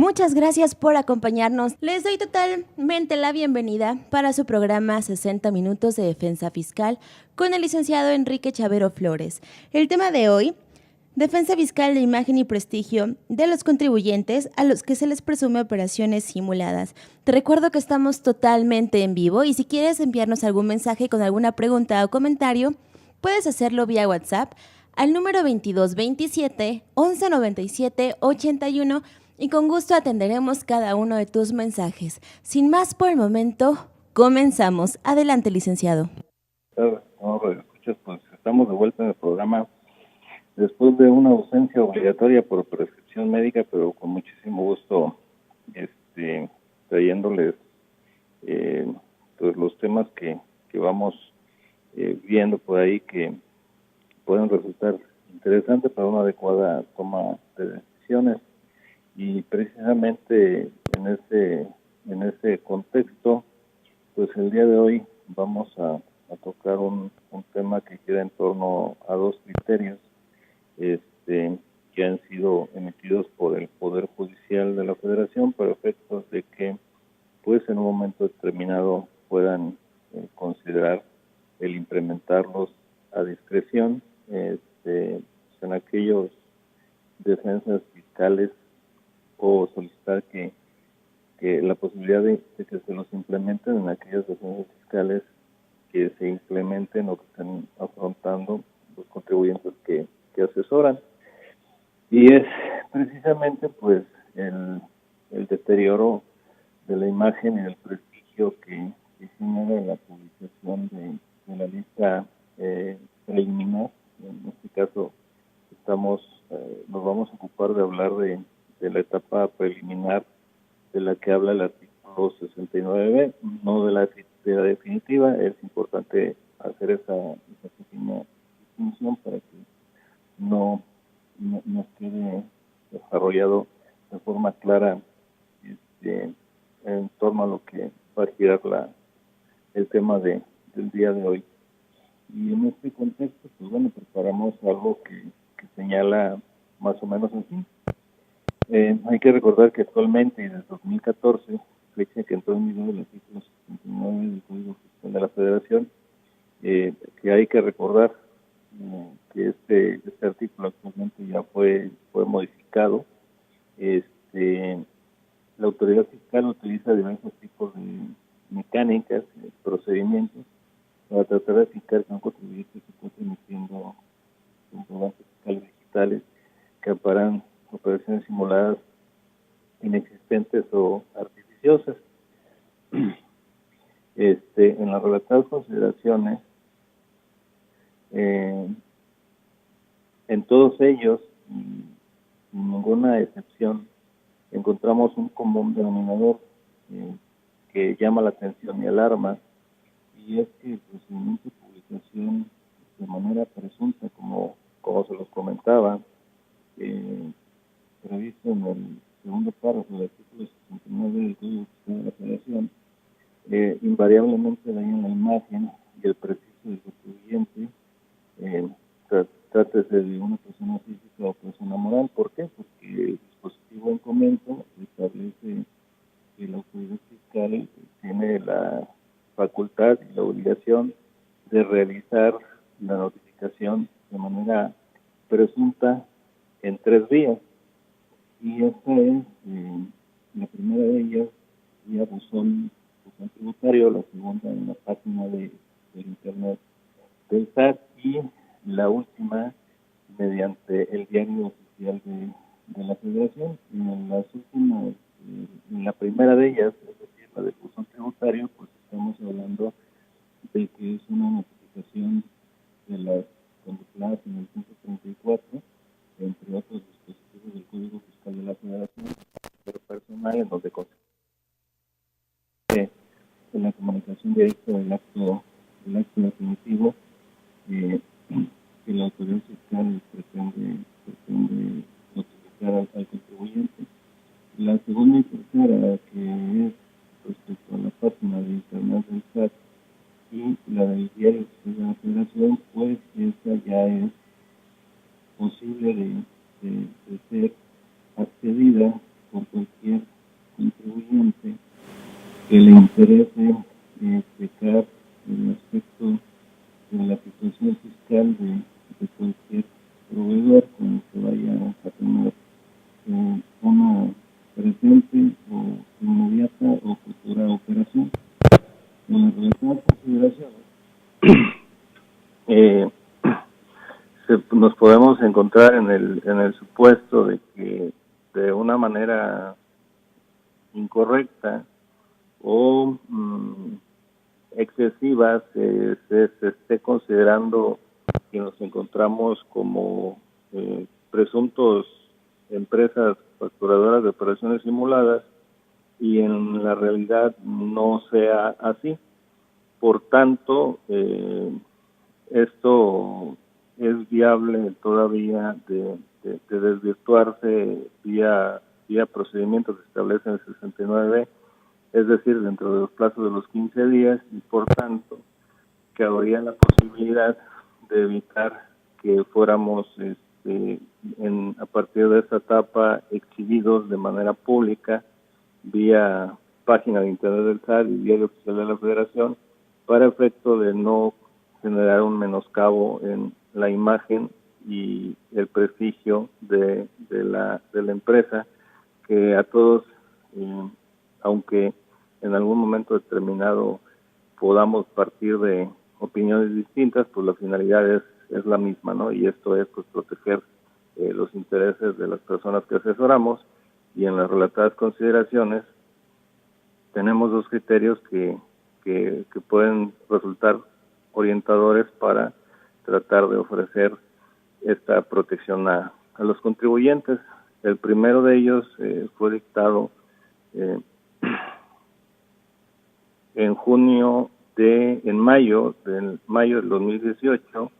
Muchas gracias por acompañarnos. Les doy totalmente la bienvenida para su programa 60 Minutos de Defensa Fiscal con el licenciado Enrique Chavero Flores. El tema de hoy: defensa fiscal de imagen y prestigio de los contribuyentes a los que se les presume operaciones simuladas. Te recuerdo que estamos totalmente en vivo y si quieres enviarnos algún mensaje con alguna pregunta o comentario, puedes hacerlo vía WhatsApp al número 2227 1197 81 y con gusto atenderemos cada uno de tus mensajes. Sin más por el momento, comenzamos. Adelante, licenciado. Escuchas, pues estamos de vuelta en el programa después de una ausencia obligatoria por prescripción médica, pero con muchísimo gusto trayéndoles pues los temas que vamos viendo por ahí que pueden resultar interesantes para una adecuada toma de decisiones. Y precisamente en ese contexto, pues el día de hoy vamos a tocar un tema que gira en torno a dos criterios que han sido emitidos por el Poder Judicial de la Federación para efectos de que pues en un momento determinado puedan considerar el implementarlos a discreción en aquellos defensas fiscales o solicitar que la posibilidad de que se los implementen en aquellas defensas fiscales que se implementen o que estén afrontando los contribuyentes que asesoran. Y es precisamente pues el deterioro de la imagen y del prestigio que genera la publicación de la lista preliminar. En este caso nos vamos a ocupar de hablar de la etapa preliminar de la que habla el artículo 69B, no de la definitiva. Es importante hacer esa pequeña distinción para que no quede desarrollado de forma clara en torno a lo que va a girar el tema del día de hoy. Y en este contexto, pues bueno, preparamos algo que señala más o menos así. Hay que recordar que actualmente, desde 2014, fecha que entró en vigor el artículo 69 del Código Fiscal de la Federación, que hay que recordar que este artículo actualmente ya fue modificado. La autoridad fiscal utiliza diversos tipos de mecánicas, procedimientos, para tratar de fijar que un contribuyente se está emitiendo comprobantes fiscales digitales que amparan operaciones simuladas inexistentes o artificiosas. En las relatadas consideraciones, en todos ellos, sin ninguna excepción, encontramos un común denominador que llama la atención y alarma, y es que el procedimiento de publicación de manera presunta, como se los comentaba, previsto en el segundo párrafo del artículo 69 del Código Fiscal de la Federación, invariablemente daña la imagen y el prestigio del contribuyente, trátese de una persona física o persona moral. ¿Por qué? Porque el dispositivo en comento establece que la autoridad fiscal tiene la facultad y la obligación de realizar la notificación de manera presunta en 3 vías. Y esta es la primera de ellas vía buzón tributario, la segunda en la página de internet del SAT, y la última mediante el diario oficial de la Federación. En las últimas, en la primera de ellas, es decir, la del buzón tributario, pues estamos hablando de que es una notificación de las contempladas en el 134, entre otros dispositivos del Código Fiscal de la Federación, pero personal, en donde en la comunicación directa del acto definitivo que la autoridad fiscal pretende notificar al contribuyente. La segunda y tercera, que es respecto a la página de internet del SAT y la del diario de la Federación, pues esta ya es posible de ser accedida por cualquier contribuyente que le interese explicar el aspecto de la situación fiscal de cualquier proveedor con el que vaya a tener una presente o inmediata o futura operación. En las relatadas consideraciones, nos podemos encontrar en el supuesto de que de una manera incorrecta o excesiva se esté considerando que nos encontramos como presuntos empresas facturadoras de operaciones simuladas y en la realidad no sea así. Por tanto, esto es viable todavía de desvirtuarse vía procedimientos que establece el 69, es decir, dentro de los plazos de los 15 días, y por tanto que habría la posibilidad de evitar que fuéramos a partir de esta etapa exhibidos de manera pública vía página de internet del SAT y diario oficial de la Federación, para efecto de no generar un menoscabo en la imagen y el prestigio de la empresa, que a todos, aunque en algún momento determinado podamos partir de opiniones distintas, pues la finalidad es la misma, ¿no? Y esto es pues proteger los intereses de las personas que asesoramos. Y en las relatadas consideraciones tenemos dos criterios que pueden resultar orientadores para tratar de ofrecer esta protección a los contribuyentes. El primero de ellos fue dictado en mayo del 2018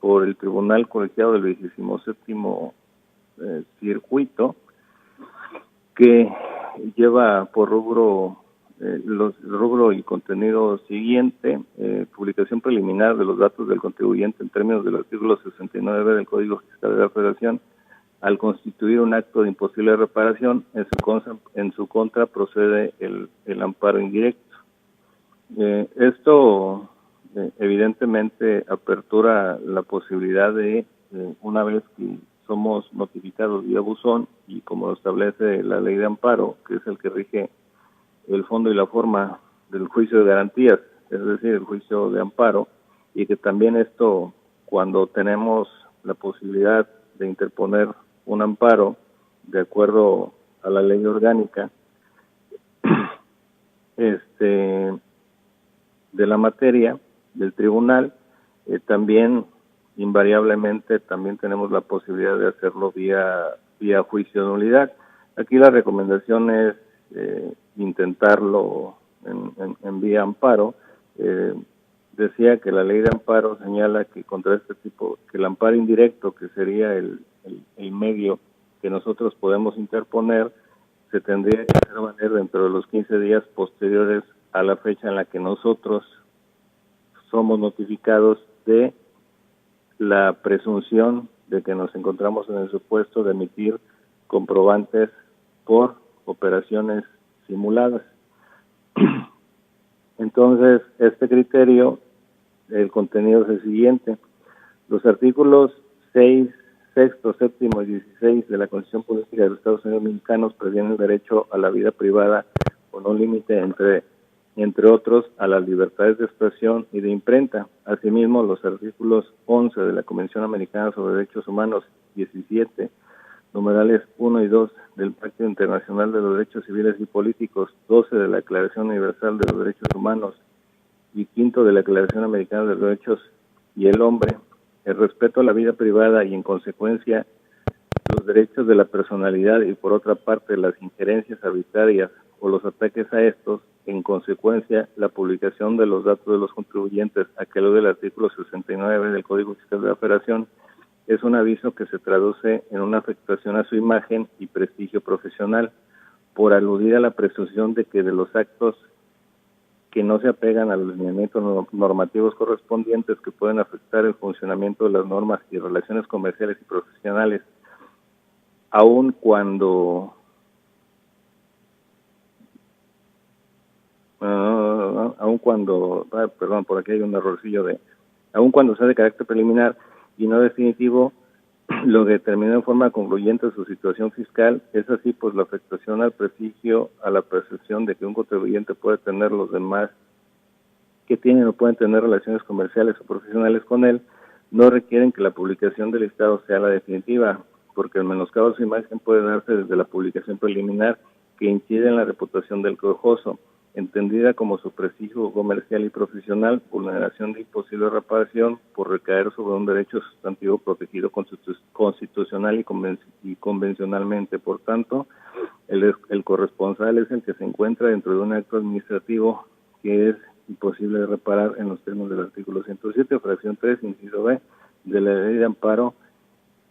por el Tribunal Colegiado del 27º Circuito, que lleva por rubro rubro y contenido siguiente: publicación preliminar de los datos del contribuyente en términos del artículo 69 del Código Fiscal de la Federación. Al constituir un acto de imposible reparación, en su contra procede el amparo indirecto. Esto evidentemente apertura la posibilidad de, una vez que somos notificados vía buzón, y como lo establece la ley de amparo, que es el que rige el fondo y la forma del juicio de garantías, es decir, el juicio de amparo, y que también esto, cuando tenemos la posibilidad de interponer un amparo de acuerdo a la ley orgánica de la materia del tribunal, también invariablemente también tenemos la posibilidad de hacerlo vía juicio de nulidad. Aquí la recomendación es intentarlo en vía amparo. Decía que la ley de amparo señala que contra este tipo, que el amparo indirecto, que sería el medio que nosotros podemos interponer, se tendría que hacer valer dentro de los 15 días posteriores a la fecha en la que nosotros somos notificados de la presunción de que nos encontramos en el supuesto de emitir comprobantes por operaciones simuladas. Entonces, este criterio, el contenido es el siguiente: los artículos 6, sexto, séptimo y 16 de la Constitución Política de los Estados Unidos Mexicanos previenen el derecho a la vida privada con un límite entre otros a las libertades de expresión y de imprenta. Asimismo, los artículos 11 de la Convención Americana sobre Derechos Humanos, 17, numerales 1 y 2 del Pacto Internacional de los Derechos Civiles y Políticos, 12 de la Declaración Universal de los Derechos Humanos y 5 de la Declaración Americana de los Derechos y el Hombre, el respeto a la vida privada y, en consecuencia, los derechos de la personalidad, y por otra parte las injerencias arbitrarias o los ataques a estos, en consecuencia la publicación de los datos de los contribuyentes, a que lo del artículo 69 del Código Fiscal de la Federación, es un aviso que se traduce en una afectación a su imagen y prestigio profesional, por aludir a la presunción de que de los actos que no se apegan a los lineamientos normativos correspondientes que pueden afectar el funcionamiento de las normas y relaciones comerciales y profesionales aun cuando perdón, por aquí hay un errorcillo aun cuando sea de carácter preliminar y no definitivo, lo determinó en forma concluyente su situación fiscal, es así pues la afectación al prestigio, a la percepción de que un contribuyente puede tener los demás que tienen o pueden tener relaciones comerciales o profesionales con él, no requieren que la publicación del listado sea la definitiva, porque el menoscabo de su imagen puede darse desde la publicación preliminar que incide en la reputación del quejoso, entendida como su prestigio comercial y profesional, vulneración de imposible reparación por recaer sobre un derecho sustantivo protegido constitucional y convencionalmente. Por tanto, el corresponsal es el que se encuentra dentro de un acto administrativo que es imposible de reparar en los términos del artículo 107, fracción 3, inciso B, de la ley de amparo.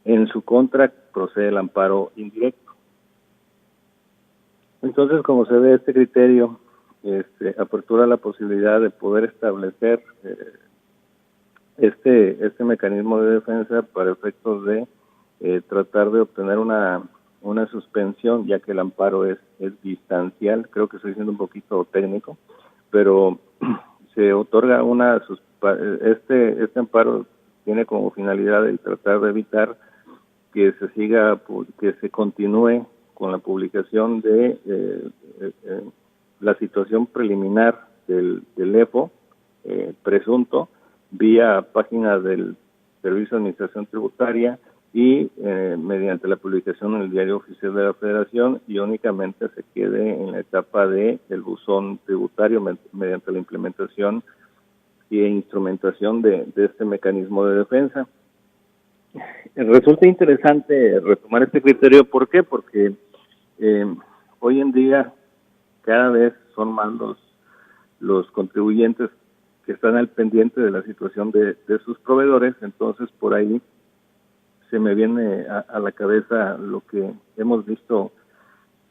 En su contra procede el amparo indirecto. Entonces, como se ve, este criterio apertura la posibilidad de poder establecer este mecanismo de defensa para efectos de tratar de obtener una suspensión, ya que el amparo es distancial. Creo que estoy siendo un poquito técnico, pero se otorga este amparo tiene como finalidad el tratar de evitar que se continúe con la publicación de la situación preliminar del EFO presunto vía página del Servicio de Administración Tributaria y mediante la publicación en el Diario Oficial de la Federación, y únicamente se quede en la etapa del buzón tributario mediante la implementación e instrumentación de este mecanismo de defensa. Resulta interesante retomar este criterio. ¿Por qué? Porque hoy en día cada vez son más los contribuyentes que están al pendiente de la situación de sus proveedores. Entonces, por ahí se me viene a la cabeza lo que hemos visto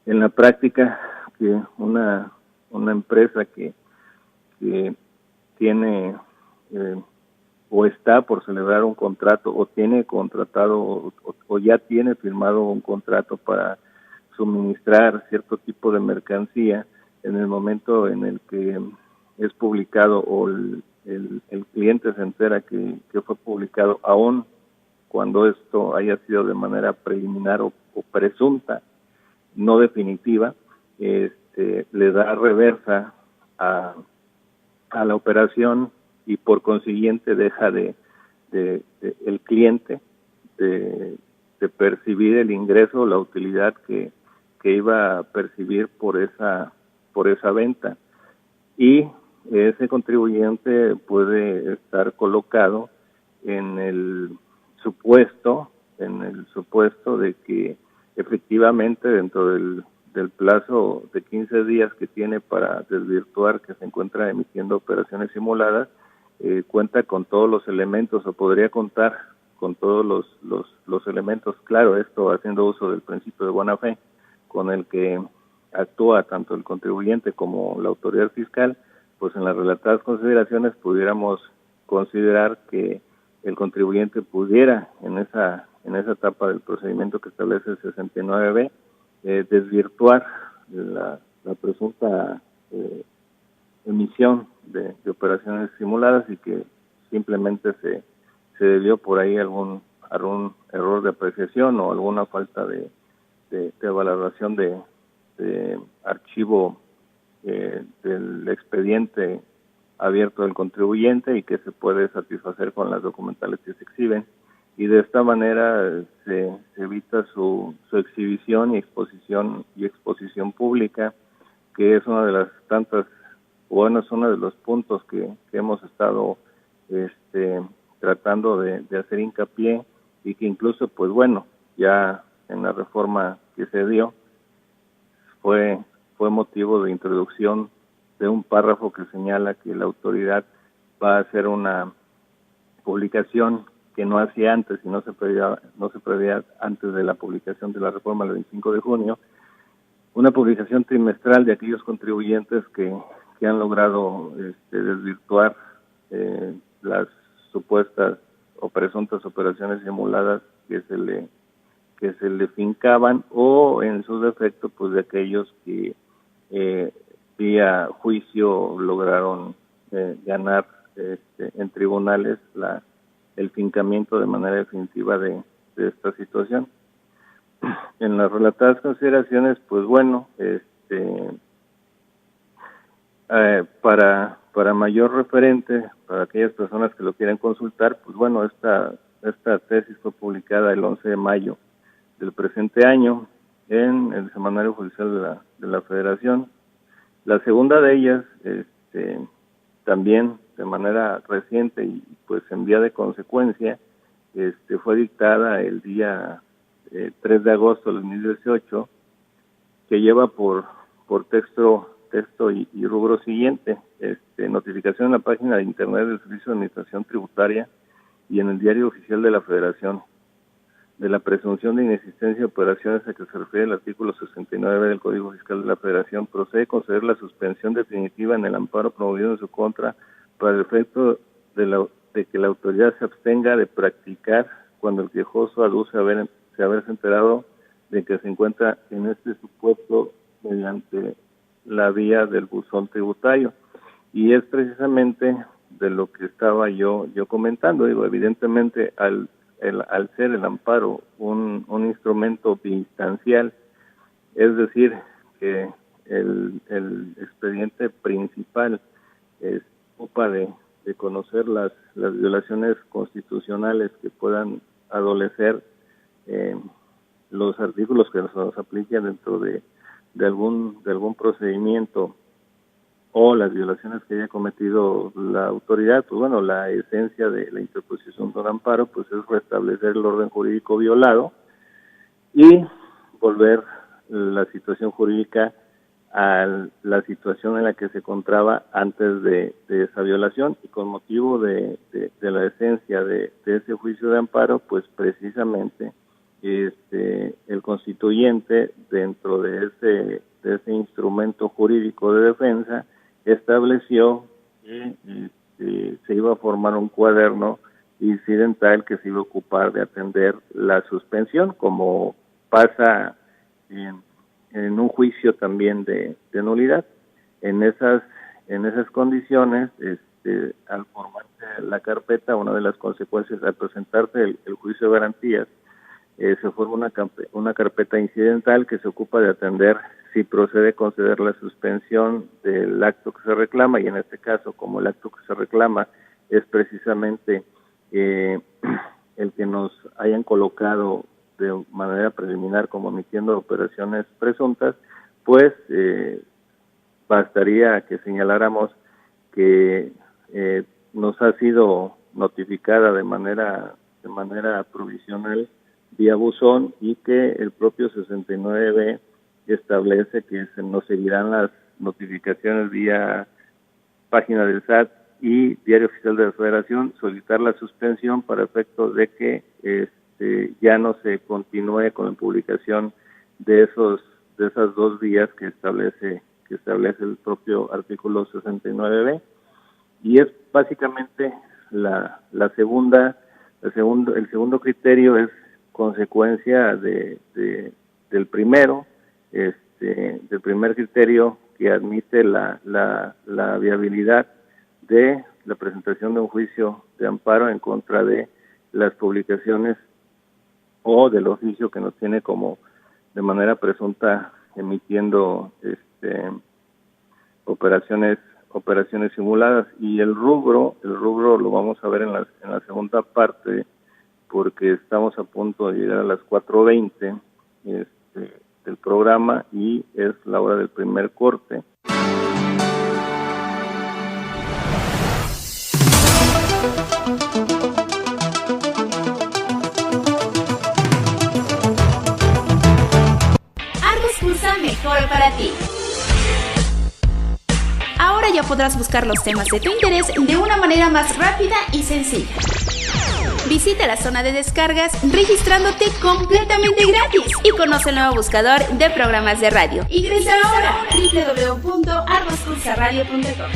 en la práctica, que una empresa que tiene o está por celebrar un contrato o tiene contratado o ya tiene firmado un contrato para suministrar cierto tipo de mercancía, en el momento en el que es publicado o el cliente se entera que fue publicado, aún cuando esto haya sido de manera preliminar o presunta, no definitiva, le da reversa a la operación y por consiguiente deja el cliente de percibir el ingreso o la utilidad que iba a percibir por esa venta, y ese contribuyente puede estar colocado en el supuesto de que efectivamente dentro del plazo de 15 días que tiene para desvirtuar que se encuentra emitiendo operaciones simuladas, cuenta con todos los elementos o podría contar con todos los elementos, claro, esto haciendo uso del principio de buena fe, con el que actúa tanto el contribuyente como la autoridad fiscal. Pues en las relatadas consideraciones pudiéramos considerar que el contribuyente pudiera en esa etapa del procedimiento que establece el 69B desvirtuar la presunta emisión de operaciones simuladas, y que simplemente se debió por ahí algún error de apreciación o alguna falta de valoración de archivo del expediente abierto del contribuyente, y que se puede satisfacer con las documentales que se exhiben, y de esta manera se evita su exhibición y exposición pública, que es una de las tantas, bueno, es uno de los puntos que hemos estado tratando de hacer hincapié, y que incluso, pues bueno, ya en la reforma que se dio fue motivo de introducción de un párrafo que señala que la autoridad va a hacer una publicación que no hacía antes y no se preveía antes de la publicación de la reforma el 25 de junio, una publicación trimestral de aquellos contribuyentes que han logrado desvirtuar las supuestas o presuntas operaciones simuladas que se le fincaban, o en su defecto pues de aquellos que vía juicio lograron ganar en tribunales el fincamiento de manera definitiva de esta situación. En las relatadas consideraciones, pues bueno, para mayor referente, para aquellas personas que lo quieran consultar, pues bueno, esta tesis fue publicada el 11 de mayo del presente año en el Semanario Judicial de la Federación. La segunda de ellas, también de manera reciente y pues en vía de consecuencia, fue dictada el día 3 de agosto del 2018, que lleva por texto y rubro siguiente: notificación en la página de internet del Servicio de Administración Tributaria y en el Diario Oficial de la Federación de la presunción de inexistencia de operaciones a que se refiere el artículo 69 del Código Fiscal de la Federación. Procede a conceder la suspensión definitiva en el amparo promovido en su contra para el efecto de que la autoridad se abstenga de practicar cuando el quejoso aduce haberse enterado de que se encuentra en este supuesto mediante la vía del buzón tributario. Y es precisamente de lo que estaba yo comentando. Digo, evidentemente al ser el amparo un instrumento biinstancial, es decir, que el expediente principal ocupa de conocer las violaciones constitucionales que puedan adolecer los artículos que nos apliquen dentro de algún procedimiento, o las violaciones que haya cometido la autoridad. Pues bueno, la esencia de la interposición de un amparo pues es restablecer el orden jurídico violado y volver la situación jurídica a la situación en la que se encontraba antes de esa violación. Y con motivo de la esencia de ese juicio de amparo, pues precisamente el constituyente, dentro de ese instrumento jurídico de defensa, estableció que se iba a formar un cuaderno incidental que se iba a ocupar de atender la suspensión, como pasa en un juicio también de nulidad. En esas condiciones, al formarse la carpeta, una de las consecuencias al presentarse el juicio de garantías, se forma una carpeta incidental que se ocupa de atender si procede conceder la suspensión del acto que se reclama, y en este caso, como el acto que se reclama es precisamente el que nos hayan colocado de manera preliminar como emitiendo operaciones presuntas, pues bastaría que señaláramos que nos ha sido notificada de manera provisional vía buzón, y que el propio 69B establece que nos seguirán las notificaciones vía página del SAT y Diario Oficial de la Federación, solicitar la suspensión para efecto de que ya no se continúe con la publicación de esas 2 vías que establece el propio artículo 69B. Y es básicamente el segundo criterio es consecuencia del primero, del primer criterio, que admite la viabilidad de la presentación de un juicio de amparo en contra de las publicaciones o del oficio que nos tiene como de manera presunta emitiendo operaciones simuladas. Y el rubro lo vamos a ver en la segunda parte, porque estamos a punto de llegar a las 4:20 del programa y es la hora del primer corte. Argos Pulsa mejor para ti. Ahora ya podrás buscar los temas de tu interés de una manera más rápida y sencilla. Visita la zona de descargas registrándote completamente gratis y conoce el nuevo buscador de programas de radio. Ingresa ahora a www.argospulsaradio.com.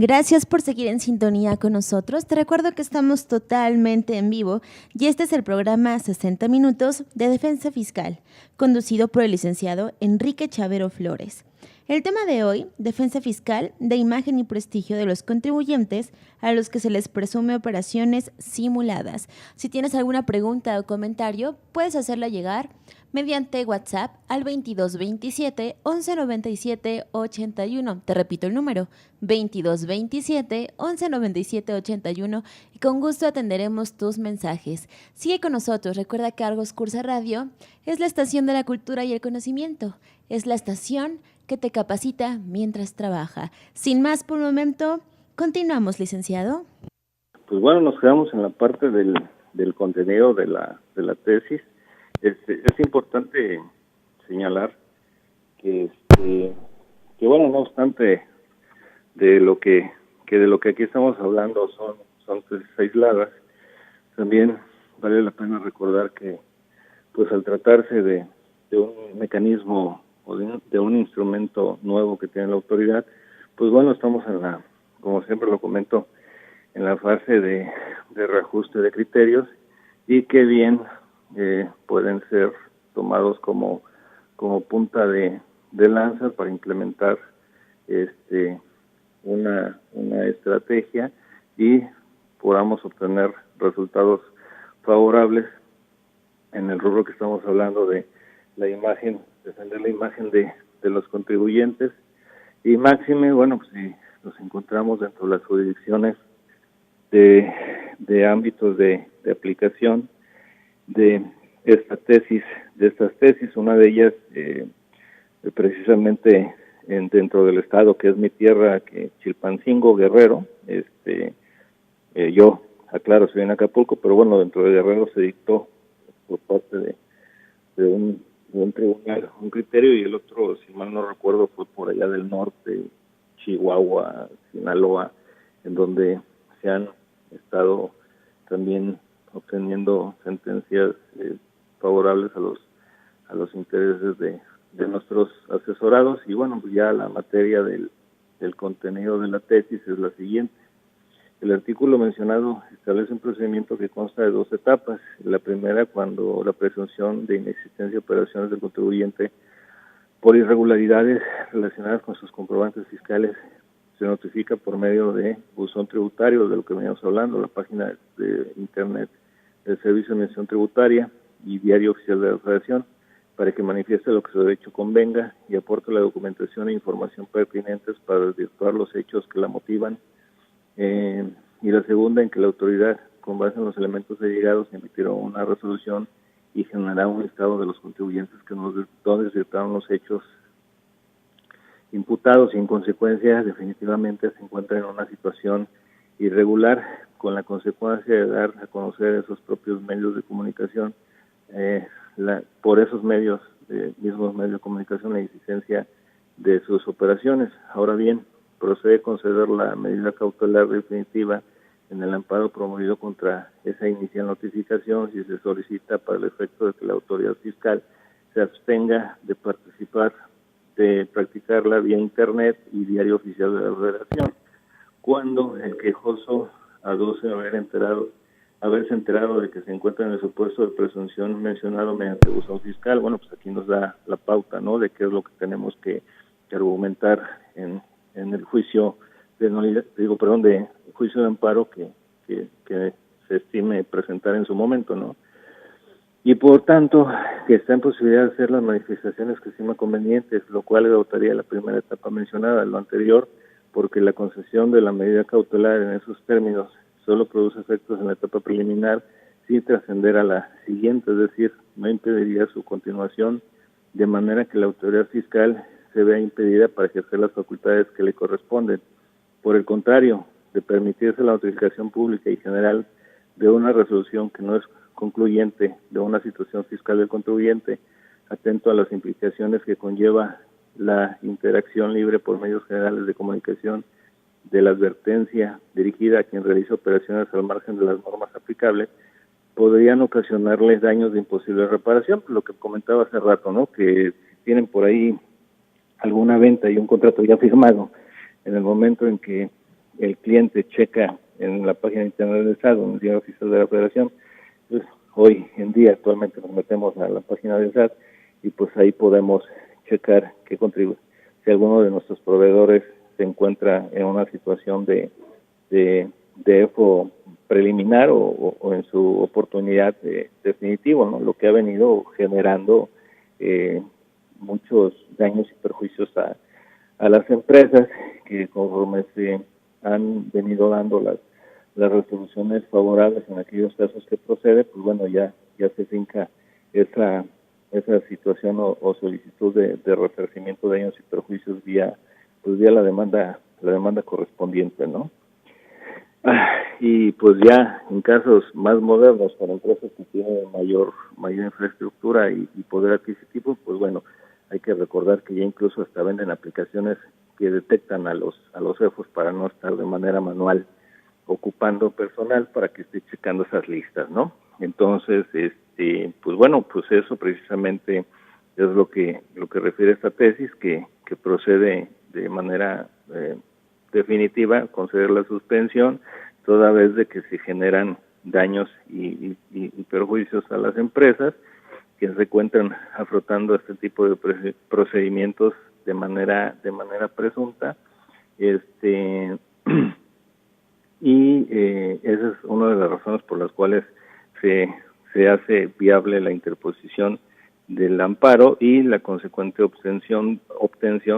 Gracias por seguir en sintonía con nosotros. Te recuerdo que estamos totalmente en vivo y este es el programa 60 Minutos de Defensa Fiscal, conducido por el licenciado Enrique Chavero Flores. El tema de hoy, defensa fiscal de imagen y prestigio de los contribuyentes a los que se les presume operaciones simuladas. Si tienes alguna pregunta o comentario, puedes hacerla llegar mediante WhatsApp al 2227 1197 81. Te repito el número, 2227 1197 81 y con gusto atenderemos tus mensajes. Sigue con nosotros, recuerda que Argos Cursa Radio es la estación de la cultura y el conocimiento. Es la estación que te capacita mientras trabaja. Sin más por un momento, continuamos, licenciado. Pues bueno, nos quedamos en la parte del contenido de la tesis. Es importante señalar que bueno, no obstante de lo que aquí estamos hablando son tesis aisladas, también vale la pena recordar que pues al tratarse de un mecanismo o de un instrumento nuevo que tiene la autoridad, pues bueno, estamos como siempre lo comento, en la fase de reajuste de criterios y que bien pueden ser tomados como punta de lanza para implementar una estrategia y podamos obtener resultados favorables en el rubro que estamos hablando de la imagen, defender la imagen de los contribuyentes y máxime, bueno, pues si nos encontramos dentro de las jurisdicciones de ámbitos de aplicación de estas tesis, una de ellas precisamente dentro del estado que es mi tierra, que Chilpancingo, Guerrero, yo aclaro, soy en Acapulco, pero bueno, dentro de Guerrero se dictó por parte de un tribunal un criterio y el otro, si mal no recuerdo, fue por allá del norte, Chihuahua, Sinaloa, en donde se han estado también obteniendo sentencias favorables a los intereses de nuestros asesorados. Y bueno, pues ya la materia del contenido de la tesis es la siguiente. El artículo mencionado establece un procedimiento que consta de 2 etapas. La primera, cuando la presunción de inexistencia de operaciones del contribuyente por irregularidades relacionadas con sus comprobantes fiscales se notifica por medio de buzón tributario, de lo que veníamos hablando, la página de internet del Servicio de Administración Tributaria y Diario Oficial de la Federación, para que manifieste lo que su derecho convenga y aporte la documentación e información pertinentes para desvirtuar los hechos que la motivan. Y la segunda, en que la autoridad, con base en los elementos allegados, emitirá una resolución y generará un listado de los contribuyentes que no desvirtuaron los hechos imputados y en consecuencia definitivamente se encuentran en una situación irregular, con la consecuencia de dar a conocer esos propios medios de comunicación, por esos mismos medios de comunicación, la existencia de sus operaciones. Ahora bien, procede a conceder la medida cautelar definitiva en el amparo promovido contra esa inicial notificación si se solicita para el efecto de que la autoridad fiscal se abstenga de participar, de practicarla vía internet y Diario Oficial de la Federación, cuando el quejoso aduce haberse enterado de que se encuentra en el supuesto de presunción mencionado mediante buzón fiscal. Bueno, pues aquí nos da la pauta, ¿no?, de qué es lo que tenemos que argumentar en el juicio de juicio de amparo que se estime presentar en su momento, ¿no? Y por tanto, que está en posibilidad de hacer las manifestaciones que estima convenientes, lo cual adoptaría la primera etapa mencionada, lo anterior, porque la concesión de la medida cautelar en esos términos solo produce efectos en la etapa preliminar sin trascender a la siguiente, es decir, no impediría su continuación, de manera que la autoridad fiscal se vea impedida para ejercer las facultades que le corresponden. Por el contrario, de permitirse la notificación pública y general de una resolución que no es concluyente de una situación fiscal del contribuyente, atento a las implicaciones que conlleva la interacción libre por medios generales de comunicación de la advertencia dirigida a quien realiza operaciones al margen de las normas aplicables, podrían ocasionarles daños de imposible reparación, lo que comentaba hace rato, ¿no?, que si tienen por ahí alguna venta y un contrato ya firmado, en el momento en que el cliente checa en la página de internet del SAT, en el Diario Oficial de la Federación, pues hoy en día actualmente nos metemos a la página del SAT y pues ahí podemos checar qué contribuye. Si alguno de nuestros proveedores se encuentra en una situación de EFO preliminar o en su oportunidad definitivo, ¿no? Lo que ha venido generando muchos daños y perjuicios a las empresas, que conforme se han venido dando las resoluciones favorables en aquellos casos que procede, pues bueno, ya se finca esa situación o solicitud de resarcimiento de daños y perjuicios vía la demanda correspondiente, ¿no? Y pues ya en casos más modernos, para empresas que tienen mayor infraestructura y poder adquisitivo, pues bueno, hay que recordar que ya incluso hasta venden aplicaciones que detectan a los EFOS para no estar de manera manual ocupando personal para que esté checando esas listas, ¿no? Entonces, pues bueno, pues eso precisamente es lo que refiere esta tesis, que procede de manera definitiva conceder la suspensión, toda vez de que se generan daños y perjuicios a las empresas que se encuentran afrontando este tipo de procedimientos de manera presunta, y esa es una de las razones por las cuales se hace viable la interposición del amparo y la consecuente obtención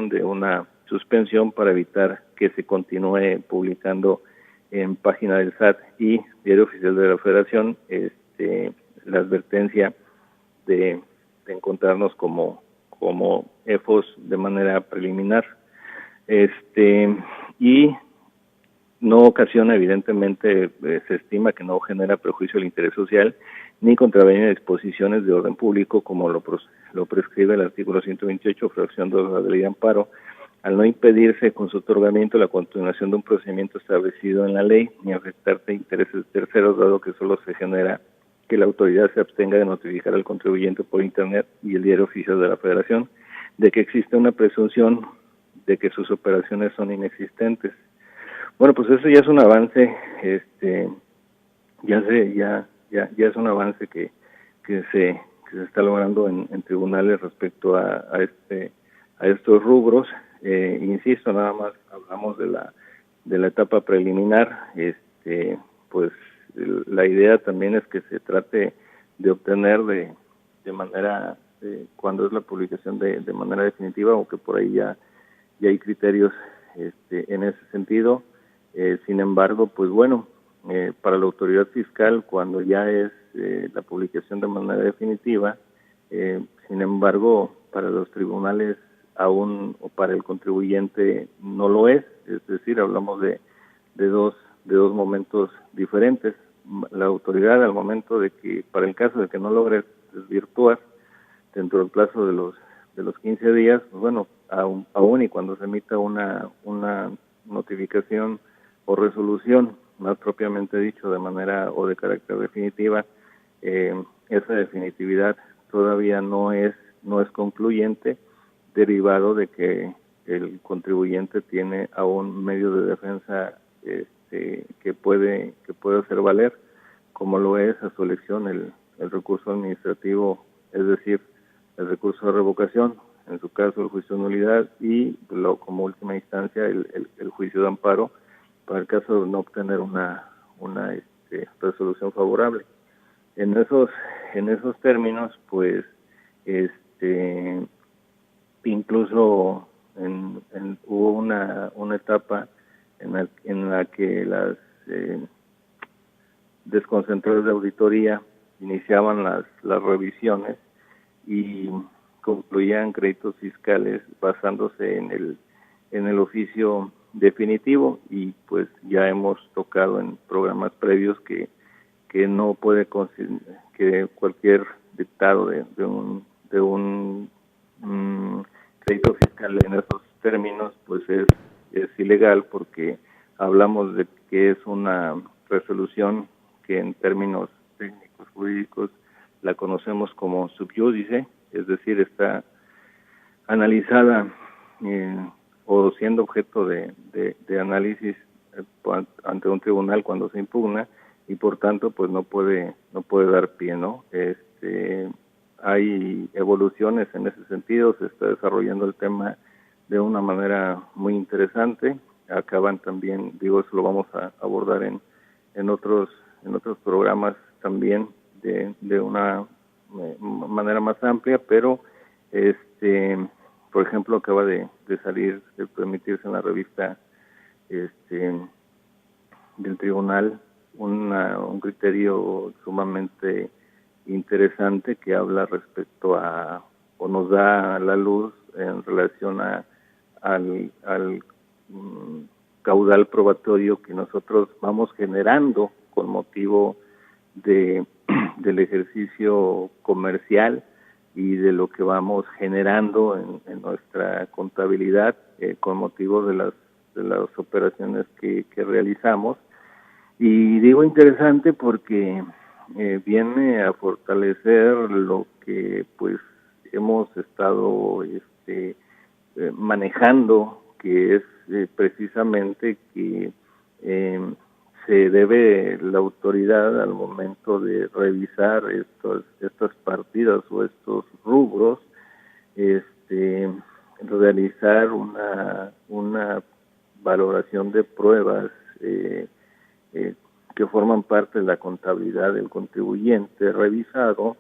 de una suspensión para evitar que se continúe publicando en página del SAT y Diario Oficial de la Federación la advertencia de encontrarnos como EFOS de manera preliminar, y no ocasiona, evidentemente, se estima que no genera perjuicio al interés social ni contraviene disposiciones de orden público como lo prescribe el artículo 128, fracción 2 de la Ley de Amparo, al no impedirse con su otorgamiento la continuación de un procedimiento establecido en la ley, ni afectarse intereses terceros, dado que solo se genera que la autoridad se abstenga de notificar al contribuyente por Internet y el Diario Oficial de la Federación de que existe una presunción de que sus operaciones son inexistentes. Bueno, pues eso ya es un avance, ya es un avance que se está logrando en tribunales respecto a estos rubros. Insisto, nada más hablamos de la etapa preliminar. Pues la idea también es que se trate de obtener de manera cuando es la publicación de manera definitiva, o que por ahí ya hay criterios en ese sentido. Sin embargo, pues bueno, para la autoridad fiscal, cuando ya es la publicación de manera definitiva, sin embargo, para los tribunales aún, o para el contribuyente no lo es decir, hablamos de dos momentos diferentes. La autoridad, al momento de que, para el caso de que no logre desvirtuar dentro del plazo de los 15 días, pues bueno, aún y cuando se emita una notificación o resolución, más propiamente dicho, de manera o de carácter definitiva, esa definitividad todavía no es concluyente, derivado de que el contribuyente tiene aún medio de defensa que puede hacer valer, como lo es a su elección el recurso administrativo, es decir, el recurso de revocación, en su caso el juicio de nulidad, y como última instancia el juicio de amparo, para el caso de no obtener una resolución favorable. En esos términos, pues, incluso hubo una etapa en la que las desconcentradas de auditoría iniciaban las revisiones y concluían créditos fiscales basándose en el oficio definitivo, y pues ya hemos tocado en programas previos que no puede que cualquier dictado de un crédito fiscal en esos términos pues es ilegal, porque hablamos de que es una resolución que en términos técnicos jurídicos la conocemos como sub iudice, es decir, está analizada o siendo objeto de análisis ante un tribunal cuando se impugna, y por tanto pues no puede dar pie, ¿no? Hay evoluciones en ese sentido, se está desarrollando el tema de una manera muy interesante. Acaban también, digo, eso lo vamos a abordar en otros programas también de una manera más amplia, pero por ejemplo, acaba de salir, de permitirse en la revista del tribunal un criterio sumamente interesante que habla respecto a, o nos da a la luz en relación al caudal probatorio que nosotros vamos generando con motivo del ejercicio comercial y de lo que vamos generando en nuestra contabilidad con motivo de las operaciones que realizamos. Y digo interesante porque viene a fortalecer lo que pues hemos estado manejando, que es precisamente que se debe la autoridad al momento de revisar estas partidas o estos rubros, realizar una valoración de pruebas que forman parte de la contabilidad del contribuyente revisado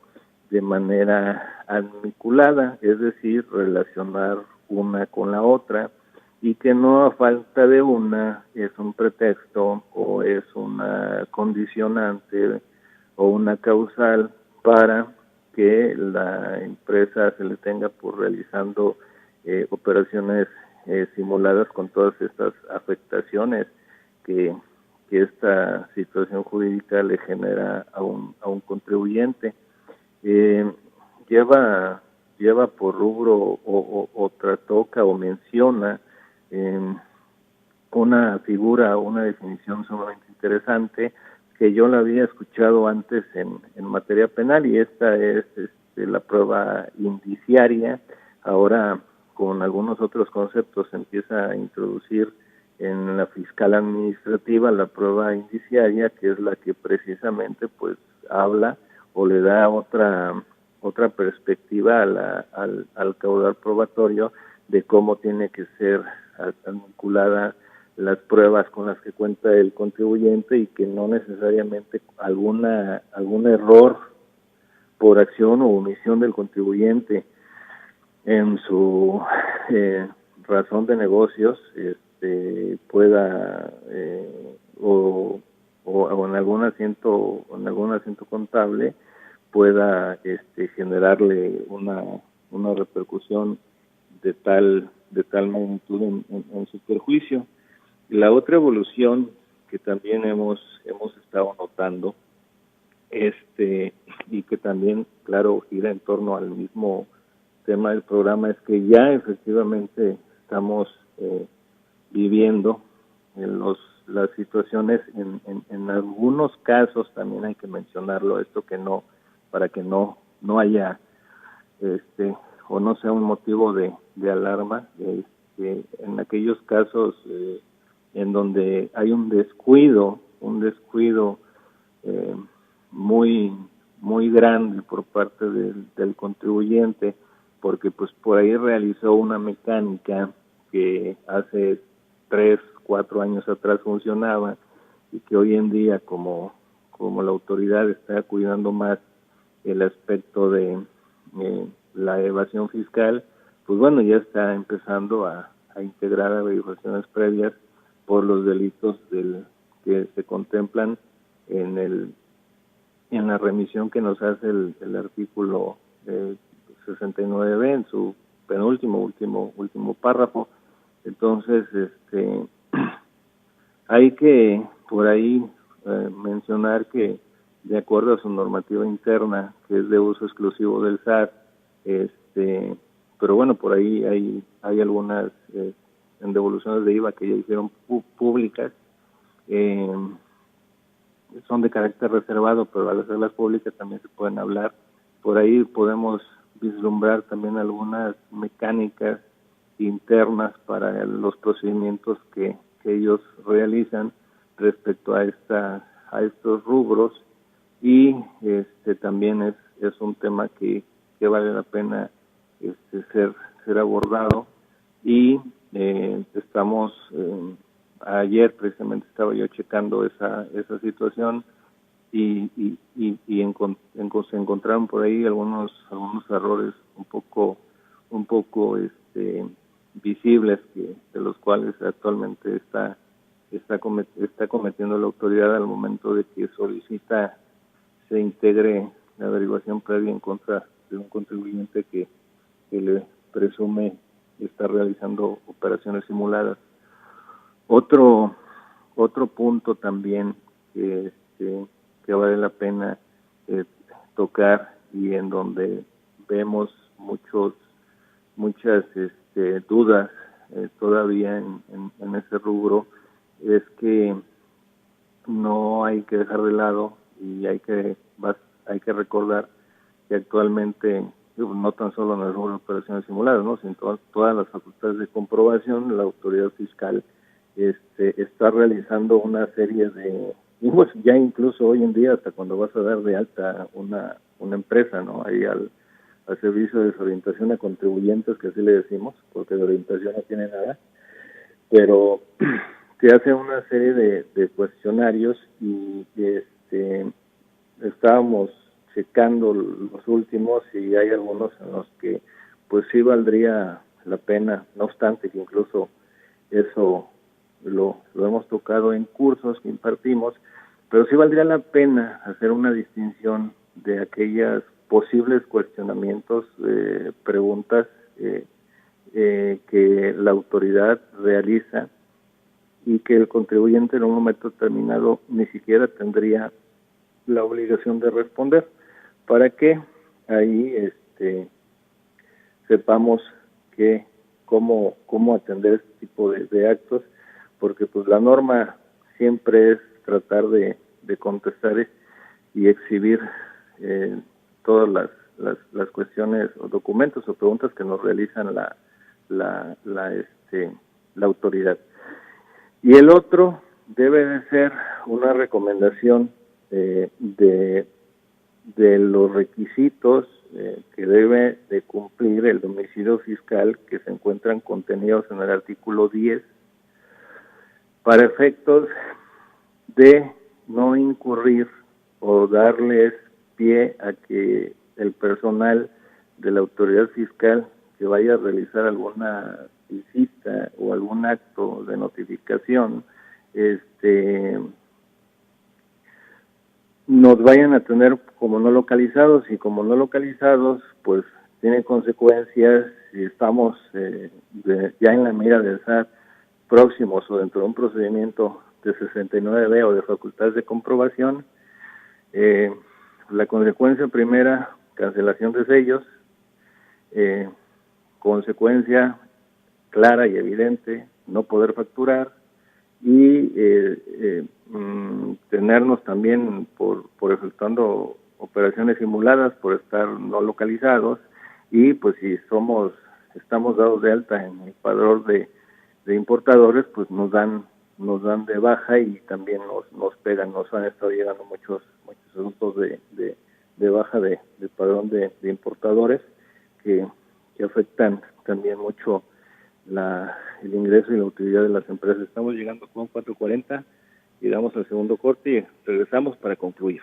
de manera articulada, es decir, relacionar una con la otra, y que no a falta de una es un pretexto o es una condicionante o una causal para que la empresa se le tenga por realizando operaciones simuladas con todas estas afectaciones que esta situación jurídica le genera a un contribuyente. Lleva por rubro o toca o menciona una figura, una definición sumamente interesante que yo la había escuchado antes en materia penal, y esta es la prueba indiciaria. Ahora con algunos otros conceptos se empieza a introducir en la fiscal administrativa la prueba indiciaria, que es la que precisamente pues habla o le da otra perspectiva al caudal probatorio de cómo tiene que ser vinculada las pruebas con las que cuenta el contribuyente, y que no necesariamente algún error por acción o omisión del contribuyente en su razón de negocios pueda o en algún asiento contable pueda generarle una repercusión de tal magnitud en su perjuicio. La otra evolución que también hemos estado notando y que también, claro, gira en torno al mismo tema del programa, es que ya efectivamente estamos viviendo las situaciones en algunos casos, también hay que mencionarlo, esto que no, para que no haya o no sea un motivo de alarma, en aquellos casos en donde hay un descuido muy grande por parte del contribuyente, porque pues por ahí realizó una mecánica que hace 3-4 años atrás funcionaba, y que hoy en día como la autoridad está cuidando más el aspecto de la evasión fiscal, pues bueno, ya está empezando a integrar averiguaciones previas por los delitos que se contemplan en la remisión que nos hace el artículo 69B en su penúltimo último párrafo. Entonces hay que por ahí mencionar que de acuerdo a su normativa interna, que es de uso exclusivo del SAT, pero bueno, por ahí hay algunas en devoluciones de IVA que ya hicieron públicas, son de carácter reservado, pero al hacerlas públicas también se pueden hablar. Por ahí podemos vislumbrar también algunas mecánicas internas para los procedimientos que ellos realizan respecto a estos rubros, y también es un tema que vale la pena ser abordado. Y estamos ayer precisamente estaba yo checando esa situación, y se encontraron por ahí algunos errores un poco visibles, de los cuales actualmente está cometiendo la autoridad al momento de que solicita se integre la averiguación previa en contra de un contribuyente que le presume estar realizando operaciones simuladas. Otro punto también que vale la pena tocar, y en donde vemos muchas dudas todavía en ese rubro, es que no hay que dejar de lado, y hay que recordar que actualmente, no tan solo en el rubro de operaciones simuladas, ¿no?, sino todas las facultades de comprobación, la autoridad fiscal está realizando una serie de, y pues ya incluso hoy en día, hasta cuando vas a dar de alta una empresa, ¿no?, ahí al servicio de desorientación a contribuyentes, que así le decimos, porque de orientación no tiene nada, pero te hace una serie de cuestionarios, y estábamos checando los últimos, y hay algunos en los que pues sí valdría la pena, no obstante que incluso eso lo hemos tocado en cursos que impartimos, pero sí valdría la pena hacer una distinción de aquellas posibles cuestionamientos, preguntas que la autoridad realiza y que el contribuyente en un momento determinado ni siquiera tendría la obligación de responder, para que ahí sepamos cómo atender este tipo de actos, porque pues la norma siempre es tratar de contestar y exhibir todas las cuestiones o documentos o preguntas que nos realizan la autoridad. Y el otro debe de ser una recomendación de los requisitos que debe de cumplir el domicilio fiscal, que se encuentran contenidos en el artículo 10, para efectos de no incurrir o darles pie a que el personal de la autoridad fiscal que vaya a realizar alguna visita o algún acto de notificación nos vayan a tener como no localizados, y como no localizados pues tiene consecuencias si estamos ya en la mira del SAT, próximos o dentro de un procedimiento de 69B o de facultades de comprobación. La consecuencia primera, cancelación de sellos, consecuencia clara y evidente, no poder facturar, y tenernos también por efectuando operaciones simuladas, por estar no localizados, y pues si estamos dados de alta en el padrón de importadores, pues nos dan de baja, y también nos pegan. Nos han estado llegando muchos asuntos de baja de padrón de importadores que afectan también mucho el ingreso y la utilidad de las empresas. Estamos llegando con 4:40, llegamos al segundo corte y regresamos para concluir.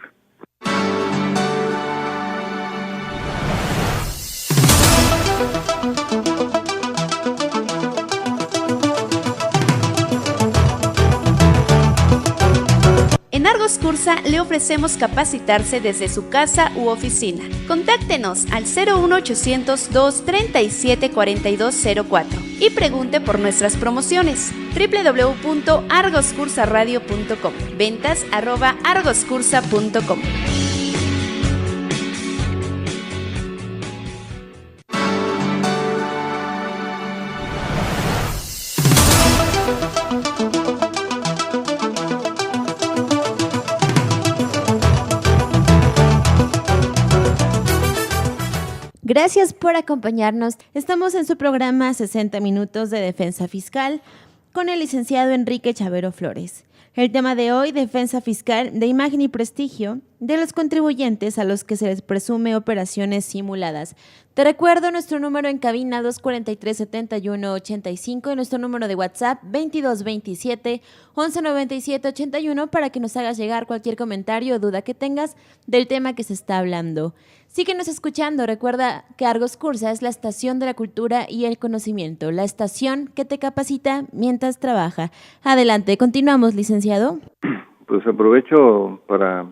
En Argos Cursa le ofrecemos capacitarse desde su casa u oficina. Contáctenos al 01800-237-4204 y pregunte por nuestras promociones. www.argoscursaradio.com, ventas@argoscursa.com. Gracias por acompañarnos. Estamos en su programa 60 Minutos de Defensa Fiscal. con el licenciado Enrique Chavero Flores. El tema de hoy, defensa fiscal de imagen y prestigio de los contribuyentes a los que se les presume operaciones simuladas. Te recuerdo nuestro número en cabina 243-7185 y nuestro número de WhatsApp 2227-119781 para que nos hagas llegar cualquier comentario o duda que tengas del tema que se está hablando. Síguenos escuchando, recuerda que Argos Cursa es la estación de la cultura y el conocimiento, la estación que te capacita mientras trabaja. Adelante, continuamos, licenciado. Pues aprovecho para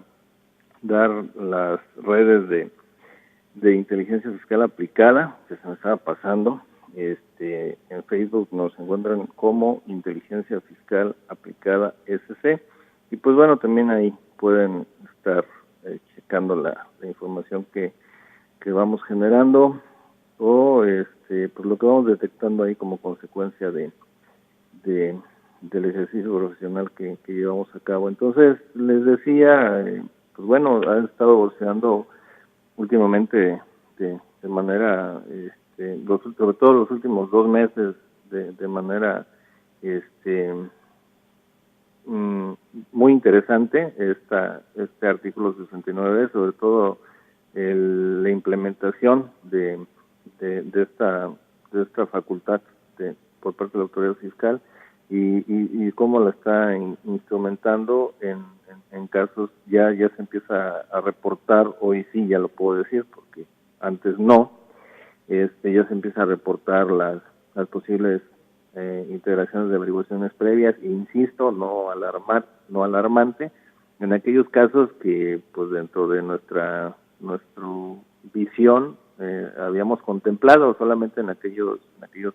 dar las redes de inteligencia fiscal aplicada, que se me estaba pasando. En Facebook nos encuentran como Inteligencia Fiscal Aplicada SC, y pues bueno, también ahí pueden estar checando la información que vamos generando o pues lo que vamos detectando ahí como consecuencia del ejercicio profesional que llevamos a cabo. Entonces, les decía, pues bueno, han estado bolseando últimamente de manera, sobre todo los últimos 2 meses, de manera muy interesante este artículo 69, sobre todo la implementación de esta facultad por parte de la autoridad fiscal y cómo la está instrumentando en casos. Ya se empieza a reportar, hoy sí ya lo puedo decir porque antes no, ya se empieza a reportar las posibles integraciones de averiguaciones previas, e insisto, no alarmante, en aquellos casos que pues dentro de nuestra visión habíamos contemplado, solamente en aquellos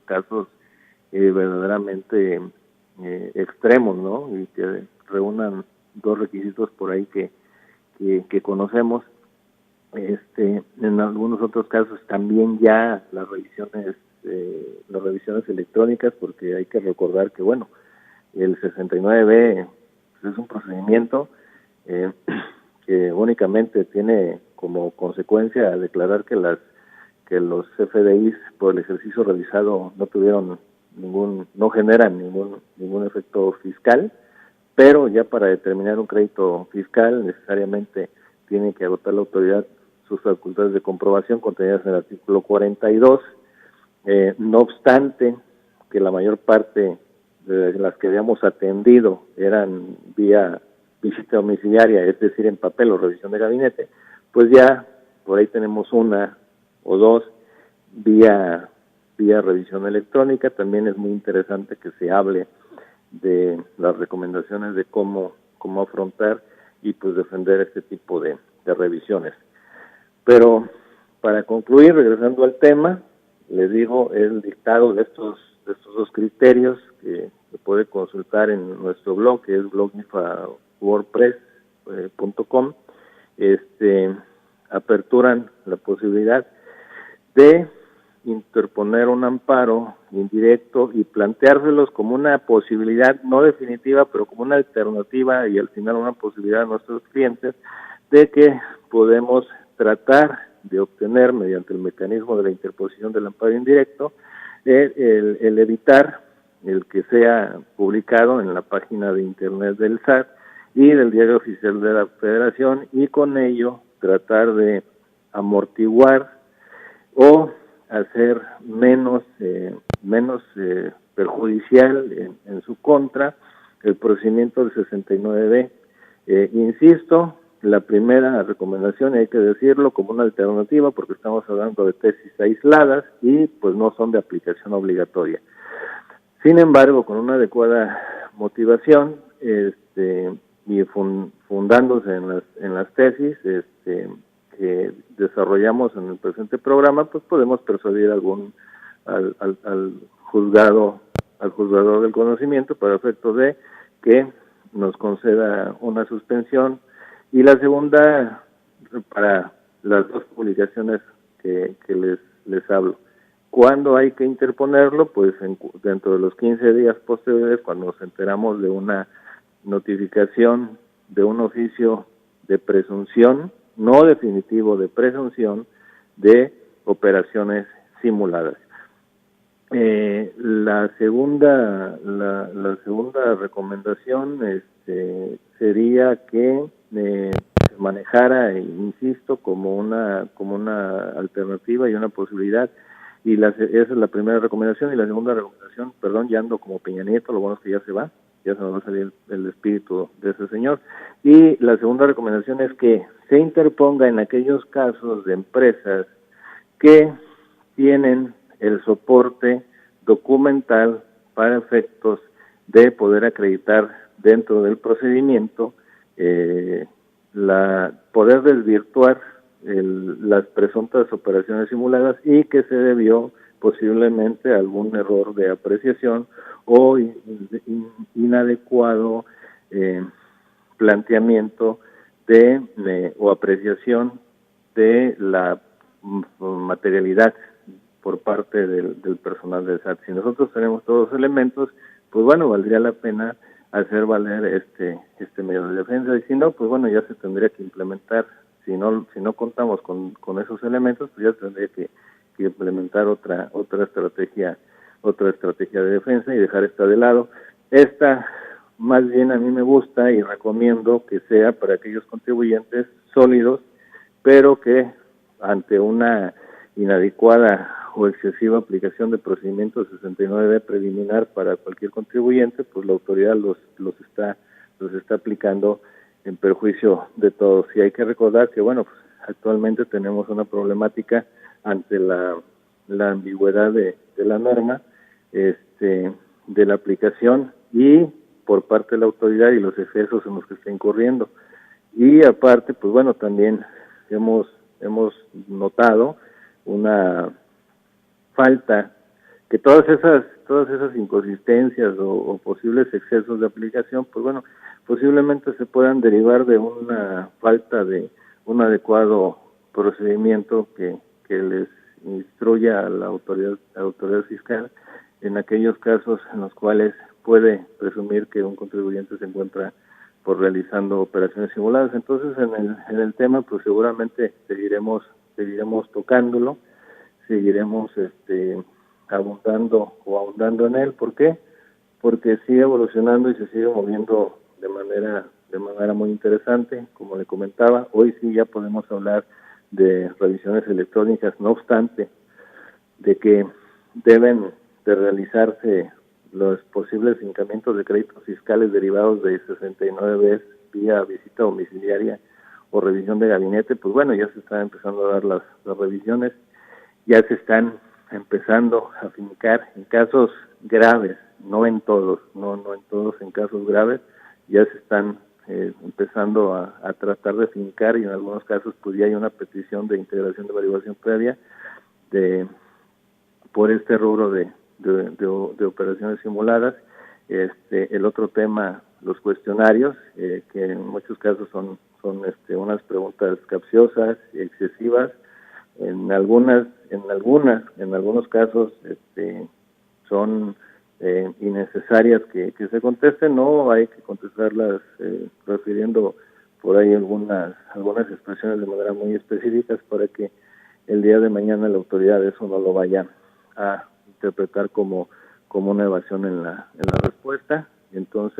casos verdaderamente extremos, ¿no? Y que reúnan 2 requisitos por ahí que conocemos. En algunos otros casos también ya las revisiones electrónicas, porque hay que recordar que bueno, el 69B pues es un procedimiento que únicamente tiene como consecuencia declarar que los FDIs por el ejercicio realizado no generan ningún efecto fiscal, pero ya para determinar un crédito fiscal necesariamente tiene que agotar la autoridad sus facultades de comprobación contenidas en el artículo 42. No obstante que la mayor parte de las que habíamos atendido eran vía visita domiciliaria, es decir, en papel o revisión de gabinete, pues ya por ahí tenemos 1 o 2 vía revisión electrónica. También es muy interesante que se hable de las recomendaciones de cómo afrontar y pues defender este tipo de revisiones. Pero para concluir, regresando al tema, les digo, el dictado de estos 2 criterios que se puede consultar en nuestro blog, que es blogifawordpress.com, aperturan la posibilidad de interponer un amparo indirecto y planteárselos como una posibilidad, no definitiva, pero como una alternativa y al final una posibilidad a nuestros clientes de que podemos tratar de obtener mediante el mecanismo de la interposición del amparo indirecto el evitar el que sea publicado en la página de internet del SAT y del Diario Oficial de la Federación, y con ello tratar de amortiguar o hacer menos perjudicial en su contra el procedimiento del 69B. Insisto, la primera recomendación, hay que decirlo, como una alternativa, porque estamos hablando de tesis aisladas y pues no son de aplicación obligatoria. Sin embargo, con una adecuada motivación y fundándose en las tesis que desarrollamos en el presente programa, pues podemos persuadir al juzgador del conocimiento para efectos de que nos conceda una suspensión. Y la segunda, para las 2 publicaciones que les hablo. ¿Cuándo hay que interponerlo? Pues dentro de los 15 días posteriores, cuando nos enteramos de una notificación de un oficio de presunción, no definitivo, de presunción de operaciones simuladas. La segunda recomendación sería que se manejara, insisto, como una alternativa y una posibilidad, y esa es la primera recomendación. Y la segunda recomendación, perdón, ya ando como Peña Nieto, lo bueno es que ya se va, ya se nos va a salir el espíritu de ese señor. Y la segunda recomendación es que se interponga en aquellos casos de empresas que tienen el soporte documental para efectos de poder acreditar dentro del procedimiento, poder desvirtuar las presuntas operaciones simuladas, y que se debió posiblemente a algún error de apreciación o inadecuado planteamiento o apreciación de la materialidad por parte del personal del SAT. Si nosotros tenemos todos los elementos, pues bueno, valdría la pena hacer valer este medio de defensa, y si no, pues bueno, ya se tendría que implementar. Si no contamos con esos elementos, pues ya se tendría que implementar otra estrategia de defensa y dejar esta de lado. Esta, más bien, a mí me gusta y recomiendo que sea para aquellos contribuyentes sólidos, pero que ante una inadecuada o excesiva aplicación de procedimiento 69 preliminar para cualquier contribuyente, pues la autoridad los está aplicando en perjuicio de todos. Y hay que recordar que, bueno, pues actualmente tenemos una problemática ante la ambigüedad de la norma, de la aplicación y por parte de la autoridad y los excesos en los que está incurriendo. Y aparte, pues bueno, también hemos notado una falta, que todas esas inconsistencias o posibles excesos de aplicación, pues bueno, posiblemente se puedan derivar de una falta de un adecuado procedimiento que les instruya a la autoridad fiscal en aquellos casos en los cuales puede presumir que un contribuyente se encuentra por realizando operaciones simuladas. Entonces, en el tema, pues seguramente seguiremos tocándolo, seguiremos ahondando en él. ¿Por qué? Porque sigue evolucionando y se sigue moviendo de manera muy interesante. Como le comentaba, hoy sí ya podemos hablar de revisiones electrónicas, no obstante de que deben de realizarse los posibles hincamientos de créditos fiscales derivados de 69 veces vía visita domiciliaria o revisión de gabinete. Pues bueno, ya se están empezando a dar las revisiones, ya se están empezando a fincar en casos graves, no en todos, en casos graves, ya se están empezando a tratar de fincar, y en algunos casos pues ya hay una petición de integración de averiguación previa por este rubro de operaciones simuladas. El otro tema, los cuestionarios, que en muchos casos son unas preguntas capciosas, excesivas, en algunos casos son innecesarias que se contesten, no hay que contestarlas refiriendo por ahí algunas expresiones de manera muy específicas para que el día de mañana la autoridad eso no lo vaya a interpretar como una evasión en la respuesta. Entonces